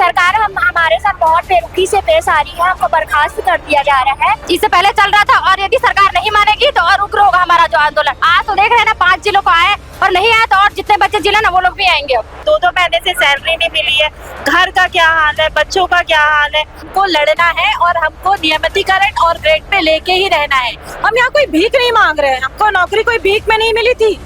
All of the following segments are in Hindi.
सरकार हमारे साथ बहुत बेरुखी से पेश आ रही है, हमको बर्खास्त कर दिया जा रहा है। इससे पहले चल रहा था और यदि सरकार नहीं मानेगी तो और उग्र होगा हमारा जो आंदोलन। आज तो देख रहे हैं ना 5 जिलों को आए और नहीं आए तो और जितने बच्चे जिले ना वो लोग भी आएंगे। अब 2-2 महीने से सैलरी नहीं मिली है, घर का क्या हाल है, बच्चों का क्या हाल है। हमको लड़ना है और हमको नियमितीकरण और ग्रेड पे लेके ही रहना है। हम यहाँ कोई भीख नहीं मांग रहे हैं, हमको नौकरी कोई भीख में नहीं मिली थी।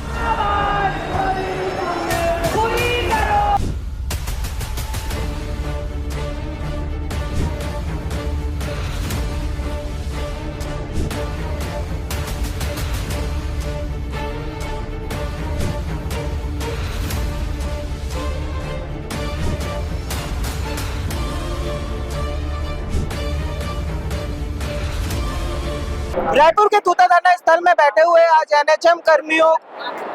रायपुर के तूता धरना स्थल में बैठे हुए आज एनएचएम कर्मियों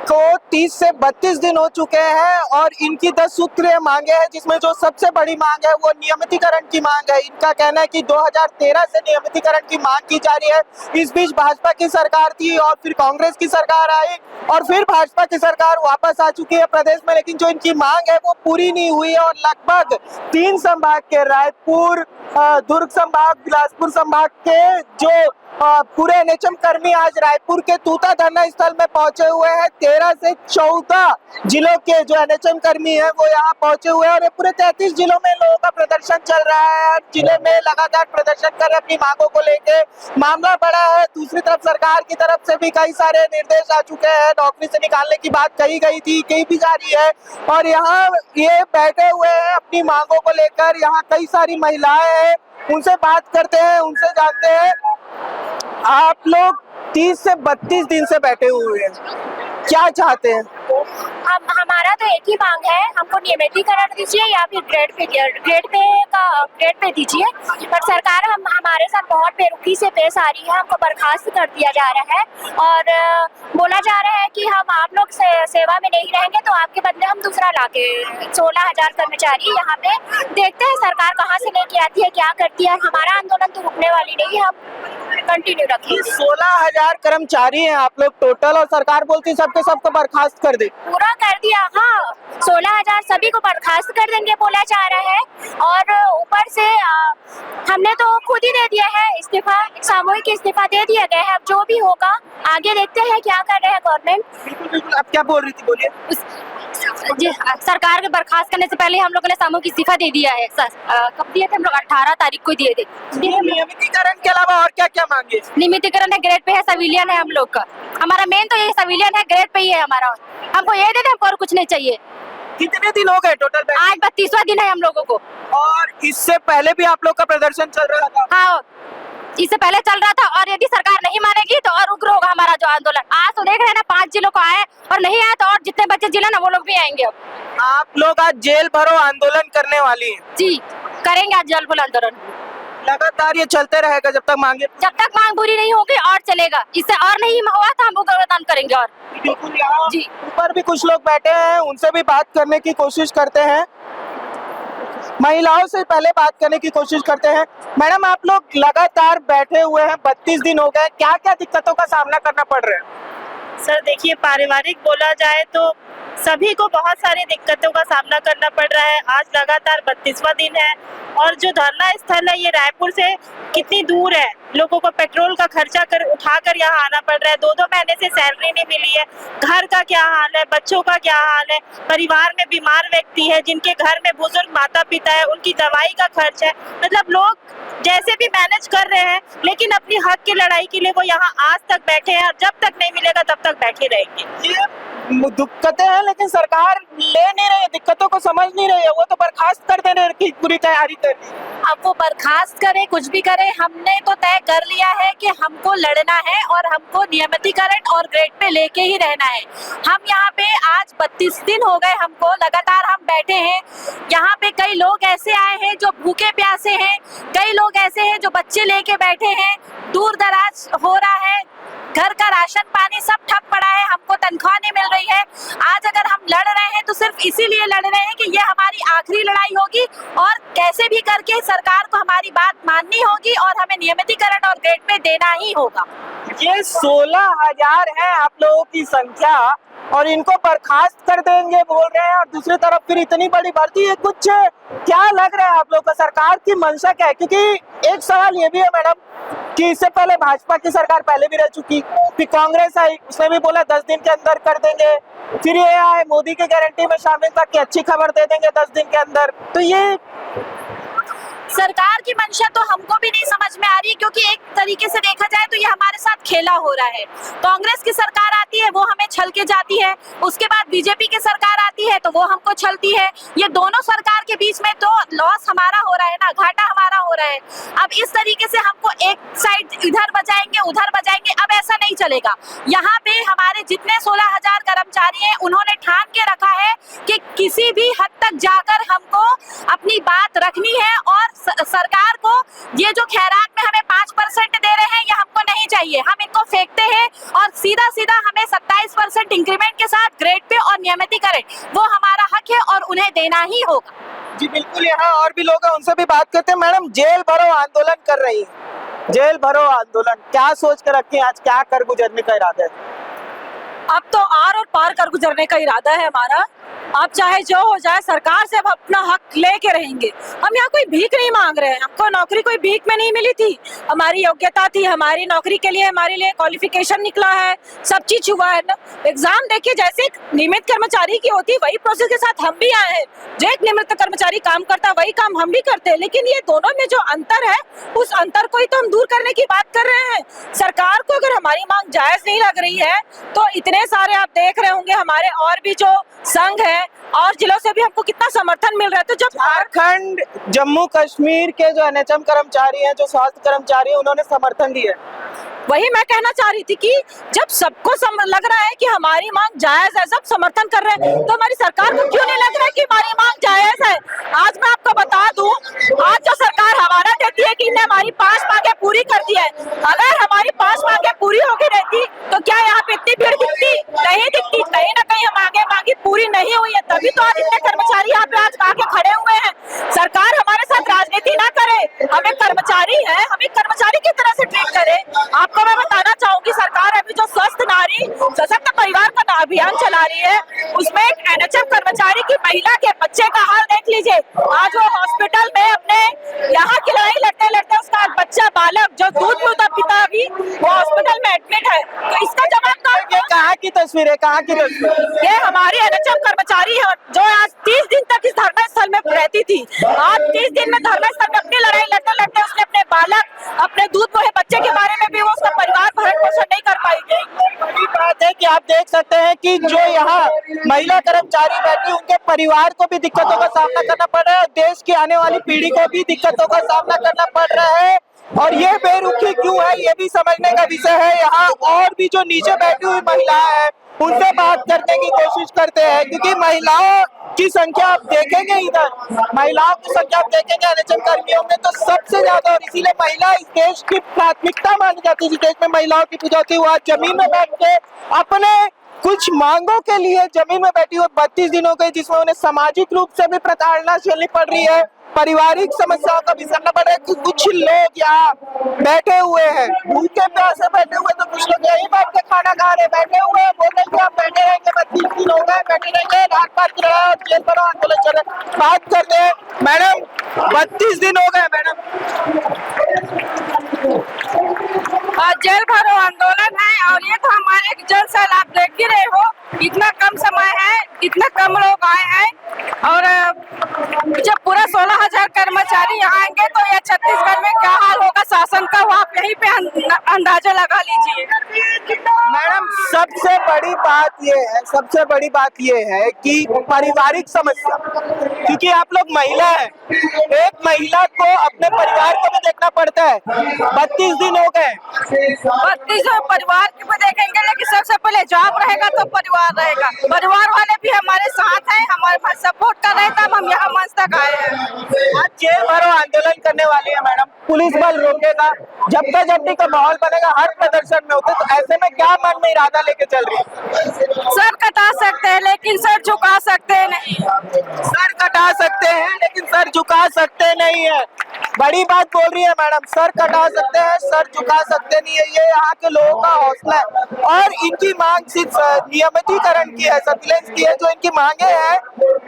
को 30 से 32 दिन हो चुके हैं और इनकी 10 सूत्रीय मांगे हैं, जिसमें जो सबसे बड़ी मांग है वो नियमितीकरण की मांग है। इनका कहना है कि 2013 से नियमितीकरण की मांग की जा रही है। इस बीच भाजपा की सरकार थी और फिर कांग्रेस की सरकार आई और फिर भाजपा की सरकार वापस आ चुकी है प्रदेश में, लेकिन जो इनकी मांग है वो पूरी नहीं हुई है। और लगभग 3 संभाग के रायपुर, दुर्ग संभाग, बिलासपुर संभाग के जो पूरे एनएचएम कर्मी आज रायपुर के तूता धरना स्थल में पहुंचे हुए हैं। 13 से 14 जिलों के जो एनएचएम कर्मी हैं वो यहाँ पहुंचे हुए हैं और पूरे 33 जिलों में लोगों का प्रदर्शन चल रहा है। हर जिले में लगातार प्रदर्शन कर रहे अपनी मांगों को लेके। मामला बड़ा है। दूसरी तरफ सरकार की तरफ से भी कई सारे निर्देश आ चुके हैं। नौकरी से निकालने की बात कही गई थी, कही भी जा रही है और यहाँ ये बैठे हुए हैं अपनी मांगों को लेकर। यहाँ कई सारी महिलाएं हैं, उनसे बात करते हैं, उनसे जानते हैं। आप लोग 30 से 32 दिन से बैठे हुए हैं, क्या चाहते हैं? हमारा तो एक ही मांग है, हमको नियमितीकरण दीजिए या फिर ग्रेड पे दीजिए। पर सरकार हमारे साथ बहुत बेरुखी से पेश आ रही है, हमको बर्खास्त कर दिया जा रहा है और बोला जा रहा है कि हम आप लोग सेवा में नहीं रहेंगे तो आपके बदले हम दूसरा लाके 16,000 कर्मचारी यहाँ पे देखते हैं सरकार कहाँ से लेके आती है, क्या करती है। हमारा आंदोलन तो रुकने वाली नहीं है, हम कंटिन्यू रखेंगे। 16,000 कर्मचारी हैं आप लोग टोटल और सरकार बोलती है सबके सबको बर्खास्त कर दे। पूरा कर दिया, हाँ 16,000 सभी को बर्खास्त कर देंगे बोला जा रहा है। और ऊपर से हमने तो खुद ही दे दिया है इस्तीफा, सामूहिक इस्तीफा दे दिया गया है। अब जो भी होगा आगे देखते हैं क्या कर रहे हैं गवर्नमेंट। बिल्कुल बिल्कुल, आप क्या बोल रही थी, बोलिए। जी सरकार के बर्खास्त करने से पहले हम लोगों ने सामूहिक इस्तीफा दे दिया है। कब दिए थे हम लोग? 18 तारीख को दिए थे। नियमितीकरण के अलावा और क्या क्या मांगे? नियमितीकरण है, ग्रेड पे है, सिविलियन है हम लोग का। हमारा मेन तो ये सिविलियन है, ग्रेड पे ही है हमारा। हमको ये दे दे, हमको और कुछ नहीं चाहिए। कितने दिन हो गए टोटल? आज 32वां दिन है हम लोगों को। और इससे पहले भी आप लोग का प्रदर्शन चल रहा था? हाँ, इससे पहले चल रहा था और यदि सरकार नहीं मानेगी तो और उग्र होगा हमारा जो आंदोलन। आज तो देख रहे हैं ना 5 जिलों को आए और नहीं आए तो और जितने बच्चे जिले ना वो लोग भी आएंगे। अब आप लोग आज जेल भरो आंदोलन करने वाली हैं? जी करेंगे आज जेल भरो आंदोलन। लगातार ये चलते रहेगा जब तक मांगे? जब तक मांग पूरी नहीं होगी और चलेगा। इससे और नहीं हुआ तो हम उग्रवाद करेंगे। और बिल्कुल, यहाँ जी ऊपर भी कुछ लोग बैठे हैं, उनसे भी बात करने की कोशिश करते हैं। महिलाओं से पहले बात करने की कोशिश करते हैं। मैडम, आप लोग लगातार बैठे हुए हैं, 32 दिन हो गए, क्या क्या दिक्कतों का सामना करना पड़ रहा है? सर देखिए, पारिवारिक बोला जाए तो सभी को बहुत सारी दिक्कतों का सामना करना पड़ रहा है। आज लगातार 32वां दिन है और जो धरना स्थल है ये रायपुर से कितनी दूर है। लोगों को पेट्रोल का खर्चा उठाकर यहाँ आना पड़ रहा है। 2-2 महीने से सैलरी नहीं मिली है, घर का क्या हाल है, बच्चों का क्या हाल है। परिवार में बीमार व्यक्ति है, जिनके घर में बुजुर्ग माता पिता है, उनकी दवाई का खर्च है। मतलब लोग जैसे भी मैनेज कर रहे हैं, लेकिन अपनी हक की लड़ाई के लिए वो यहाँ आज तक बैठे हैं और जब तक नहीं मिलेगा तब तक बैठे रहेंगे। ये दिक्कतें हैं लेकिन सरकार ले नहीं रही है, दिक्कतों को समझ नहीं रही है। वो तो बर्खास्त कर देने की पूरी तैयारी कर रही है। अब वो बर्खास्त करे कुछ भी करे, हमने तो तय कर लिया है कि हमको लड़ना है और हमको नियमितीकरण और ग्रेड पे लेके ही रहना है। हम यहाँ पे आज 32 दिन हो गए हमको, लगातार हम बैठे हैं। यहाँ पे कई लोग ऐसे आए हैं जो भूखे प्यासे हैं, कई लोग ऐसे हैं जो बच्चे लेके बैठे हैं। दूर दराज हो रहा है, घर का राशन पानी सब ठप पड़ा है, हमको तनख्वाह नहीं मिल रही है। आज अगर हम लड़ रहे हैं तो सिर्फ इसीलिए लड़ रहे हैं कि ये हमारी आखिरी लड़ाई होगी और कैसे भी करके सरकार को हमारी बात माननी होगी और हमें नियमितीकरण और ग्रेड पे देना ही होगा। ये 16,000 है आप लोगों की संख्या और इनको बर्खास्त कर देंगे बोल रहे हैं, और दूसरी तरफ फिर इतनी बड़ी भर्ती। ये कुछ क्या लग रहा है आप लोगों को, सरकार की मंशा क्या है? क्योंकि एक सवाल ये भी है मैडम कि इससे पहले भाजपा की सरकार पहले भी रह चुकी, फिर कांग्रेस आई, उसने भी बोला 10 दिन के अंदर कर देंगे, फिर ये आए मोदी के गारंटी में शामिल था कि अच्छी खबर दे देंगे 10 दिन के अंदर। तो ये सरकार की मंशा तो हमको भी नहीं समझ में आ रही, क्योंकि एक तरीके से देखा जाए तो ये हमारे साथ खेला हो रहा है। कांग्रेस की सरकार आती है वो हमें छल के जाती है, उसके बाद बीजेपी की सरकार आती है तो वो हमको छलती है। ये दोनों सरकार के बीच में तो लॉस हमारा हो रहा है ना, घाटा हमारा हो रहा है। अब इस तरीके से हमको एक साइड इधर बजाएंगे उधर बजाएंगे, अब ऐसा नहीं चलेगा। यहाँ पे हमारे जितने 16,000 कर्मचारी हैं उन्होंने ठान के रखा है कि किसी भी हद तक जाकर हमको अपनी बात रखनी है, और सरकार को ये जो खैरात में हमें 5% दे रहे हैं ये हमको नहीं चाहिए। हम इनको फेंकते हैं और सीधा सीधा हमें 27% इंक्रीमेंट के साथ ग्रेड पे और नियमितीकरण, वो हमारा हक है और उन्हें देना ही होगा। जी बिल्कुल, यहाँ और भी लोग हैं उनसे भी बात करते हैं। मैडम, जेल भरो आंदोलन कर रही है, जेल भरो आंदोलन, क्या सोच कर रखे हैं, आज क्या कर गुजरने का इरादा है? अब तो आर और पार कर गुजरने का इरादा है हमारा। अब चाहे जो हो जाए, सरकार से अब अपना हक लेके रहेंगे। हम यहाँ कोई भीख नहीं मांग रहे हैं, हमको नौकरी कोई भीख में नहीं मिली थी, हमारी योग्यता थी, हमारी नौकरी के लिए हमारे लिए क्वालिफिकेशन निकला है, सब चीज हुआ है ना। एग्जाम देखिए, जैसे नियमित कर्मचारी की होती है वही प्रोसेस के साथ हम भी आए हैं। जो एक नियमित कर्मचारी काम करता है वही काम हम भी करते हैं, लेकिन ये दोनों में जो अंतर है उस अंतर को ही तो हम दूर करने की बात कर रहे हैं। सरकार को अगर हमारी मांग जायज नहीं लग रही है तो इतने सारे आप देख रहे होंगे हमारे और भी जो संघ है और जिलों से भी हमको कितना समर्थन मिल रहा है। तो जब झारखंड, जम्मू कश्मीर के जो एनएचएम कर्मचारी हैं, जो स्वास्थ्य कर्मचारी हैं, उन्होंने समर्थन दिया, वही मैं कहना चाह रही थी कि जब सबको लग रहा है कि हमारी मांग जायज है, सब समर्थन कर रहे हैं, तो हमारी सरकार को क्यों नहीं लग रहा है कि हमारी मांग जायज है? आज मैं आपको बता दूं, आज जो सरकार हमारा देती है कि इन्हें हमारी 5 मांगे पूरी कर दी है। अगर हमारी 5 मांगे पूरी हो गई रहती तो क्या यहाँ पे इतनी भीड़ दिखती? नहीं दिखती। कहीं ना कहीं हमारी मांगे पूरी नहीं हुई है, तभी तो आज इतने कर्मचारी यहाँ पे आज आके खड़े हुए हैं। सरकार हमारे साथ राजनीति ना करे, हम एक कर्मचारी है, हम एक कर्मचारी की तरह से ट्रीट करे। आपको मैं बताना चाहूंगी, सरकार अभी जो स्वस्थ नारी सशक्त परिवार का अभियान चला रही है, उसमें एक एनएचएम कर्मचारी की महिला के बच्चे का हाल देख लीजिए। आज वो हॉस्पिटल में अपने यहाँ की लड़ाई लड़ते लड़ते उसका बच्चा बालक जो दूध पिता अभी वो हॉस्पिटल में एडमिट है। तो इसका जवाब तो कहाँ की तस्वीर है, कहाँ की तस्वीर? ये हमारी एनएचएम कर्मचारी है जो आज 30 दिन तक इस धरना स्थल में रहती थी। आज 30 दिन में धरना स्थल में अपनी लड़ाई लड़ते लड़ते उसने अपने बालक, अपने दूध मुहे बच्चे के बारे में भी वो उसका परिवार भरण पोषण नहीं कर पाई। बड़ी बात है कि आप देख सकते हैं कि जो यहाँ महिला कर्मचारी बैठी, उनके परिवार को भी दिक्कतों का सामना करना पड़ रहा है, देश की आने वाली पीढ़ी को भी दिक्कतों का सामना करना पड़ रहा है। और ये बेरुखी क्यों है, ये भी समझने का विषय है। यहाँ और भी जो नीचे बैठी हुई महिलाएं हैं उनसे बात करने की कोशिश करते हैं, क्योंकि महिलाओं की संख्या आप देखेंगे, इधर महिलाओं की संख्या आप देखेंगे एनएचएम कर्मियों में तो सबसे ज्यादा, और इसीलिए महिला इस देश की प्राथमिकता मानी जाती है। जिस देश में महिलाओं की पूजा होती है वहाँ जमीन में बैठ के अपने कुछ मांगों के लिए जमीन में बैठी हुई 32 दिन हो गए, जिसमें उन्हें सामाजिक रूप से भी प्रताड़ना झेलनी पड़ रही है, पारिवारिक समस्याओं का भी सामना पड़ रहा है। कुछ लोग यहाँ बैठे हुए हैं, भूखे प्यासे बैठे हुए, तो कुछ लोग यही बैठ के खाना खा रहे बैठे हुए हैं, बोल रहे हैं कि हम बैठे रहेंगे, 32 दिन हो गए बैठे रहेंगे, रात पात की लड़ाई और जेल भरो आंदोलन चल रहा है। बात करते हैं मैडम, 32 दिन हो गए मैडम, जेल भरो आंदोलन है और ये तो हमारे जल से आप देख ही रहे हो, इतना कम समय है, इतना कम लोग आए हैं, और जब पूरा 16,000 कर्मचारी यहाँ आएंगे तो ये छत्तीसगढ़ में क्या हाल होगा शासन का, वो आप यहीं पे अंदाजा लगा लीजिए। मैडम सबसे बड़ी बात ये है कि पारिवारिक समस्या, क्योंकि आप लोग महिला हैं, एक महिला को अपने परिवार को भी देखना पड़ता है। 32 दिन हो गए, 32 परिवार की भी देखेंगे, लेकिन सबसे पहले जॉब रहेगा तो परिवार रहेगा। परिवार वाले भी हमारे साथ हैं, हमारे पास सपोर्ट कर रहे हैं, तब हम यहाँ मंच तक आए हैं। आज जेल भरो आंदोलन करने वाली है मैडम, पुलिस बल रोकेगा, झपटा का माहौल बनेगा हर प्रदर्शन में होते, तो ऐसे में क्या मन में इरादा लेके चल रही है? सर कटा सकते हैं लेकिन सर झुका सकते नहीं। सर कटा सकते हैं लेकिन सर झुका सकते नहीं है। बड़ी बात बोल रही है मैडम, सर कटा सकते हैं, सर झुका सकते नहीं है, ये यहाँ के लोगों का हौसला है। और इनकी मांग सिर्फ नियमितीकरण की है, सर्विलेंस की है। जो इनकी मांगे हैं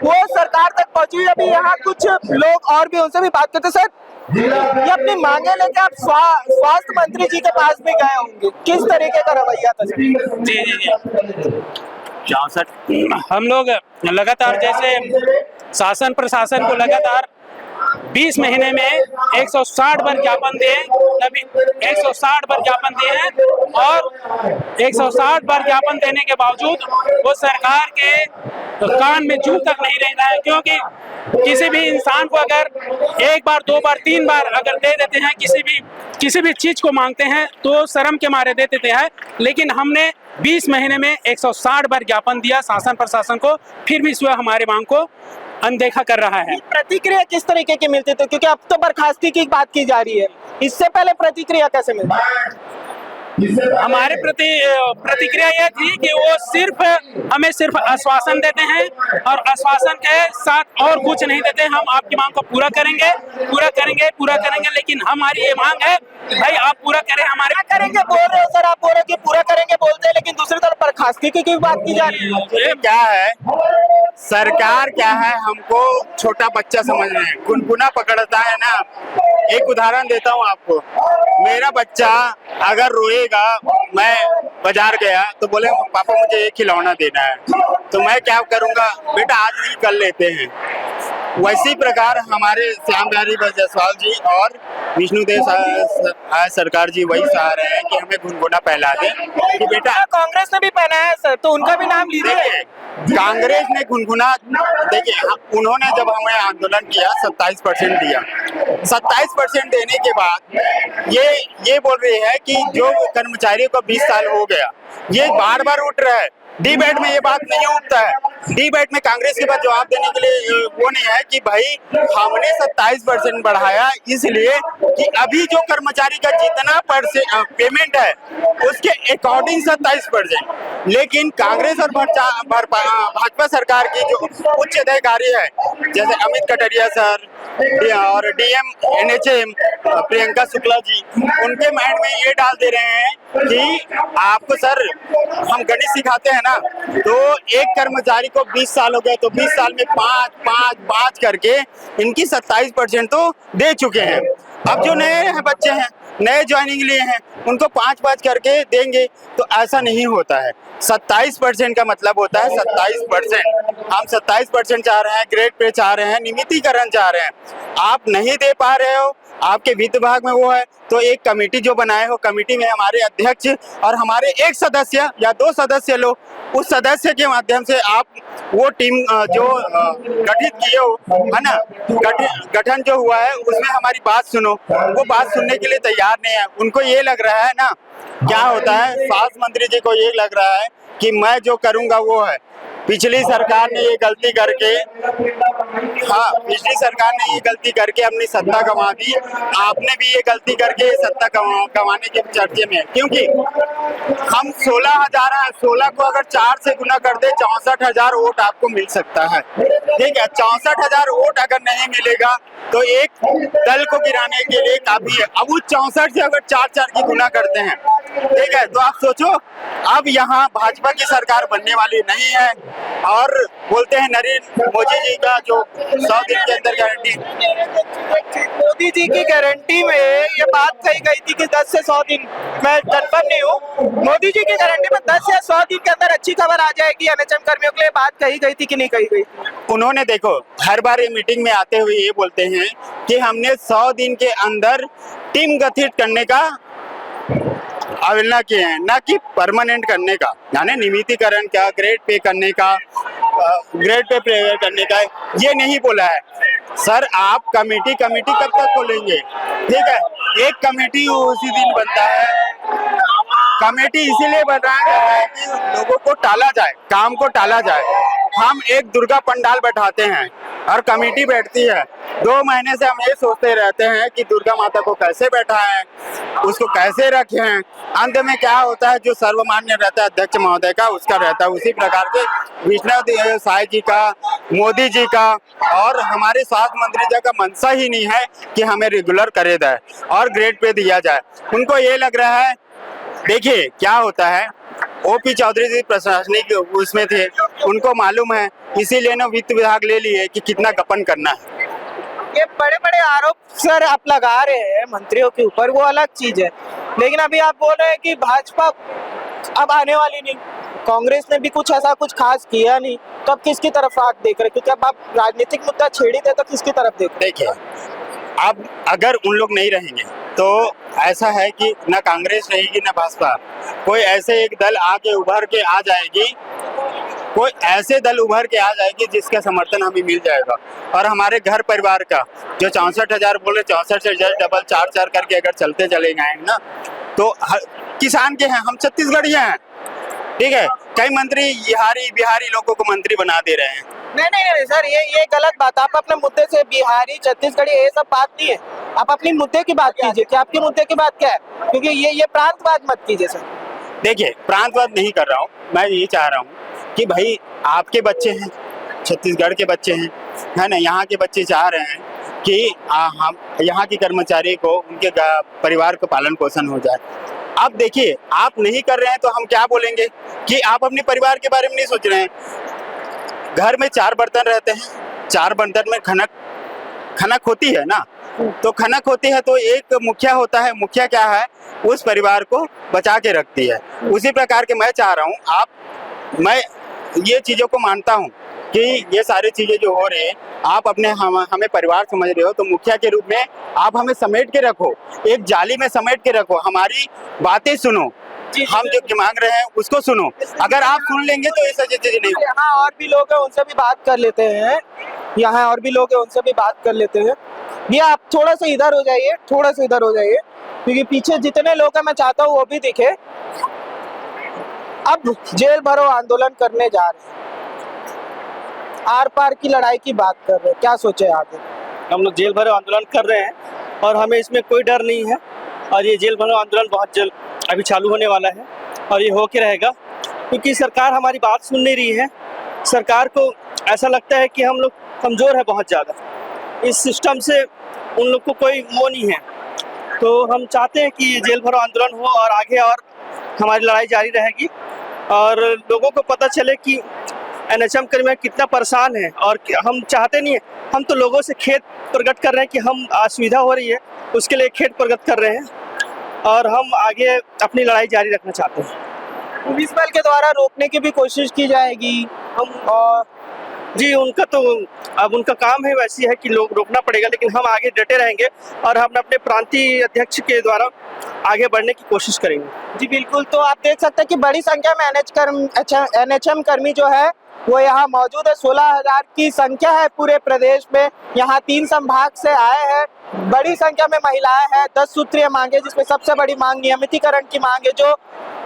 वो सरकार तक पहुंची। अभी यहाँ कुछ लोग और भी, उनसे भी बात करते। सर, ये अपनी मांगे लेके आप स्वास्थ्य मंत्री जी के पास भी गए होंगे, किस तरीके का रवैया था? जी जी जी 64 हम लोग लगातार जैसे शासन प्रशासन को लगातार 20 महीने में 160 बार ज्ञापन दिए, तभी 160 बार ज्ञापन दिए हैं और 160 बार ज्ञापन देने के बावजूद वो सरकार के कान में जू तक नहीं रहता है। क्योंकि किसी भी इंसान को अगर एक बार, दो बार, तीन बार अगर दे देते हैं, किसी भी चीज को मांगते हैं तो शर्म के मारे दे देते हैं। लेकिन हमने 20 महीने में 160 बार ज्ञापन दिया शासन प्रशासन को, फिर भी स्वयं हमारे मांग को अनदेखा कर रहा है। प्रतिक्रिया किस तरीके की मिलती थी? क्योंकि अब तो बर्खास्ती की बात की जा रही है, इससे पहले प्रतिक्रिया कैसे मिलती? हमारे प्रति प्रतिक्रिया यह थी कि वो हमें सिर्फ आश्वासन देते हैं और आश्वासन के साथ और कुछ नहीं देते। हम आपकी मांग को पूरा करेंगे, पूरा करेंगे, पूरा करेंगे, लेकिन हमारी ये मांग है भाई आप पूरा करें। हमारे करेंगे बोल रहे हो सर, आप बोल रहे हो कि पूरा करेंगे बोलते हैं, लेकिन दूसरी तरफ बर्खास्ती की बात की जा रही है। ये क्या है, सरकार क्या है, हमको छोटा बच्चा समझ रहे हैं, गुनगुना पकड़ता है ना। एक उदाहरण देता हूँ आपको, मेरा बच्चा अगर रोएगा, मैं बाजार गया तो बोले पापा मुझे एक खिलौना देना है, तो मैं क्या करूँगा, बेटा आज नहीं कल लेते हैं। वैसी प्रकार हमारे श्याम बिहारी जायसवाल जी और विष्णुदेव सरकार जी वही चाह रहे हैं कि हमें गुनगुना पहला दें कि बेटा। कांग्रेस ने भी पहना है सर, तो उनका भी नाम लीजिए। कांग्रेस ने गुनगुना, देखिए उन्होंने जब हमें आंदोलन किया 27% दिया, 27% देने के बाद ये बोल रही है कि जो कर्मचारियों को 20 साल हो गया, ये बार बार उठ रहा है। डिबेट में ये बात नहीं उठता है, डिबेट में कांग्रेस के पास जवाब देने के लिए वो नहीं है कि भाई हमने 27% बढ़ाया इसलिए कि अभी जो कर्मचारी का जितना पेमेंट है उसके अकॉर्डिंग 27%। लेकिन कांग्रेस और भाजपा सरकार की जो उच्च अधिकारी है जैसे अमित कटारिया सर और डीएम एनएचएम प्रियंका शुक्ला जी, उनके माइंड में ये डाल दे रहे हैं कि आपको सर हम गणित सिखाते हैं ना, तो एक कर्मचारी को 20 साल हो गए तो 20 साल में 5 करके इनकी 27% तो दे चुके हैं। अब जो नए बच्चे हैं, नए ज्वाइनिंग लिए हैं, उनको 5 करके देंगे, तो ऐसा नहीं होता है। 27% का मतलब होता है 27%। हम 27% चाह रहे हैं, ग्रेड पे चाह रहे हैं, नियमितीकरण चाह रहे हैं। आप नहीं दे पा रहे हो, आपके वित्त विभाग में वो है, तो एक कमेटी जो बनाए हो, कमेटी में हमारे अध्यक्ष और हमारे एक सदस्य या 2 सदस्य लोग, उस सदस्य के माध्यम से आप वो टीम जो गठित किए हो है ना, गठन जो हुआ है उसमें हमारी बात सुनो। वो बात सुनने के लिए तैयार नहीं है। उनको ये लग रहा है ना, क्या होता है, स्वास्थ्य मंत्री जी को ये लग रहा है कि मैं जो करूँगा वो है। पिछली सरकार ने ये गलती करके, हाँ पिछली सरकार ने ये गलती करके अपनी सत्ता गंवा दी। आपने भी ये गलती करके सत्ता गंवाने के चर्चे में है, क्योंकि हम 16,000 है, 16 को अगर 4 से गुना कर दे 64,000 वोट आपको मिल सकता है। ठीक है, 64,000 वोट अगर नहीं मिलेगा तो एक दल को गिराने के लिए काफी है। अब उस 64 से अगर 4 की गुना करते हैं, ठीक है, तो आप सोचो अब यहाँ भाजपा की सरकार बनने वाली नहीं है। और बोलते हैं नरेंद्र मोदी जी का जो 100 दिन के अंदर गारंटी, मोदी जी की गारंटी में ये बात कही गई थी कि 10 से 100 दिन, मैं कंफर्म नहीं हूँ, मोदी जी की गारंटी में 10 या 100 दिन के अंदर अच्छी खबर आ जाएगी एनएचएम कर्मियों के लिए, बात कही गई थी कि नहीं कही गई? उन्होंने देखो हर बार ये मीटिंग में आते हुए ये बोलते हैं कि हमने 100 दिन के अंदर टीम गठित करने का आवेदन किए हैं, ना कि परमानेंट करने का, यानी नियमितीकरण का, ग्रेड पे करने का, ग्रेड पे प्रेयर करने का ये नहीं बोला है। सर आप कमेटी कब तक खोलेंगे? ठीक है, एक कमेटी उसी दिन बनता है। कमेटी इसीलिए बन रहा है कि लोगों को टाला जाए, काम को टाला जाए। हम एक दुर्गा पंडाल बैठाते हैं और कमेटी बैठती है, 2 महीने से हम ये सोचते रहते हैं कि दुर्गा माता को कैसे बैठाएं, उसको कैसे रखें। अंत में क्या होता है, जो सर्वमान्य रहता है अध्यक्ष महोदय का, उसका रहता है। उसी प्रकार के विष्णु साय जी का, मोदी जी का और हमारे स्वास्थ्य मंत्री जी का मंशा ही नहीं है कि हमें रेगुलर करे जाए और ग्रेड पे दिया जाए। उनको ये लग रहा है, देखिए क्या होता है, ओपी चौधरी जी प्रशासनिक उसमें थे, उनको मालूम है, इसीलिए ना वित्त विभाग ले लिए कि कितना गपन करना है। ये बड़े बड़े आरोप सर आप लगा रहे हैं मंत्रियों के ऊपर, वो अलग चीज है, लेकिन अभी आप बोल रहे हैं कि भाजपा अब आने वाली नहीं, कांग्रेस ने भी कुछ ऐसा कुछ खास किया नहीं, तो अब किसकी तरफ आंख देख रहे? क्योंकि अब आप राजनीतिक मुद्दा छेड़ी थे तो किसकी तरफ देख रहे? देखिए, अब अगर उन लोग नहीं रहेंगे तो ऐसा है कि ना कांग्रेस रहेगी ना भाजपा, कोई ऐसे एक दल आके उभर के आ जाएगी, कोई ऐसे दल उभर के आ जाएगी जिसका समर्थन हमें मिल जाएगा। और हमारे घर परिवार का जो 64,000 बोले, 64 से डबल 4 करके अगर चलते चले गए ना, तो किसान के हैं, हम छत्तीसगढ़ी हैं, ठीक है। कई मंत्री बिहारी लोगों को मंत्री बना दे रहे हैं। नहीं सर, ये गलत बात। आप अपने मुद्दे से बिहारी, छत्तीसगढ़ी, ये सब बात नहीं है। आप अपनी मुद्दे की बात कीजिए कि आपके मुद्दे की बात क्या है, क्योंकि ये प्रांतवाद मत कीजिए सर। देखिए, प्रांतवाद नहीं कर रहा हूँ, मैं ये चाह रहा हूँ कि भाई आपके बच्चे हैं, छत्तीसगढ़ के बच्चे हैं, है ना, यहाँ के बच्चे चाह रहे हैं कि हम यहाँ के कर्मचारी को, उनके परिवार को पालन पोषण हो जाए। अब देखिए, आप नहीं कर रहे हैं तो हम क्या बोलेंगे कि आप अपने परिवार के बारे में नहीं सोच रहे हैं। घर में 4 बर्तन रहते हैं, 4 बर्तन में खनक होती है ना, तो खनक होती है तो एक मुखिया होता है, मुखिया क्या है, उस परिवार को बचा के रखती है। उसी प्रकार के मैं चाह रहा हूँ, मैं ये चीज़ों को मानता हूँ कि ये सारी चीज़ें जो हो रही है, आप अपने हमें परिवार समझ रहे हो तो मुखिया के रूप में आप हमें समेट के रखो, एक जाली में समेट के रखो, हमारी बातें सुनो, हम जो मांग रहे हैं उसको सुनो। अगर आप सुन लेंगे तो ये सारी चीजें नहीं होंगी। यहाँ और भी लोग हैं, उनसे भी बात कर लेते हैं। यहाँ और भी लोग हैं, उनसे भी बात कर लेते हैं। ये आप थोड़ा सा इधर हो जाइए, थोड़ा सा इधर हो जाइए, क्योंकि पीछे जितने लोग हैं मैं चाहता हूँ वो भी दिखे। अब जेल भरो आंदोलन करने जा रहे हैं, आर पार की लड़ाई की बात कर रहे हैं, क्या सोचे आगे? हम लोग जेल भरो आंदोलन कर रहे हैं और हमें इसमें कोई डर नहीं है, और ये जेल भरो आंदोलन बहुत जल्द अभी चालू होने वाला है और ये हो के रहेगा, क्योंकि सरकार हमारी बात सुन नहीं रही है। सरकार को ऐसा लगता है कि हम लोग कमज़ोर है बहुत ज़्यादा, इस सिस्टम से उन लोग को कोई वो नहीं है। तो हम चाहते हैं कि ये जेल भरो आंदोलन हो और आगे और हमारी लड़ाई जारी रहेगी और लोगों को पता चले कि NHM कर्मी कितना परेशान है। और हम चाहते नहीं है, हम तो लोगों से खेद प्रकट कर रहे हैं कि हम असुविधा हो रही है उसके लिए खेद प्रकट कर रहे हैं और हम आगे अपनी लड़ाई जारी रखना चाहते हैं। पुलिस बल के द्वारा रोकने की भी कोशिश की जाएगी हम, और जी उनका तो अब उनका काम है वैसी है कि लोग रोकना पड़ेगा, लेकिन हम आगे डटे रहेंगे और हम अपने प्रांतीय अध्यक्ष के द्वारा आगे बढ़ने की कोशिश करेंगे। जी बिल्कुल। तो आप देख सकते हैं कि बड़ी संख्या में NHM कर्मी जो है वो यहाँ मौजूद है। 16,000 की संख्या है पूरे प्रदेश में, यहाँ 3 संभाग से आए हैं। बड़ी संख्या में महिलाएं हैं। 10 सूत्रीय मांगे, जिसमें सबसे बड़ी मांग नियमितीकरण की मांग है, जो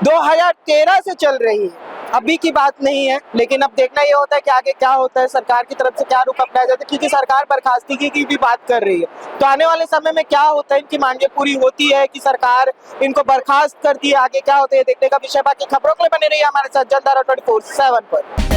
2013 से चल रही है, अभी की बात नहीं है। लेकिन अब देखना ये होता है कि आगे क्या होता है, सरकार की तरफ से क्या रुख अपनाया जाता है, क्योंकि सरकार बर्खास्तगी की भी बात कर रही है। तो आने वाले समय में क्या होता है, इनकी मांगे पूरी होती है कि सरकार इनको बर्खास्त करती है, आगे क्या होता है देखने का विषय। बाकी खबरों के लिए बने रहिए हमारे साथ जनता 24/7 पर।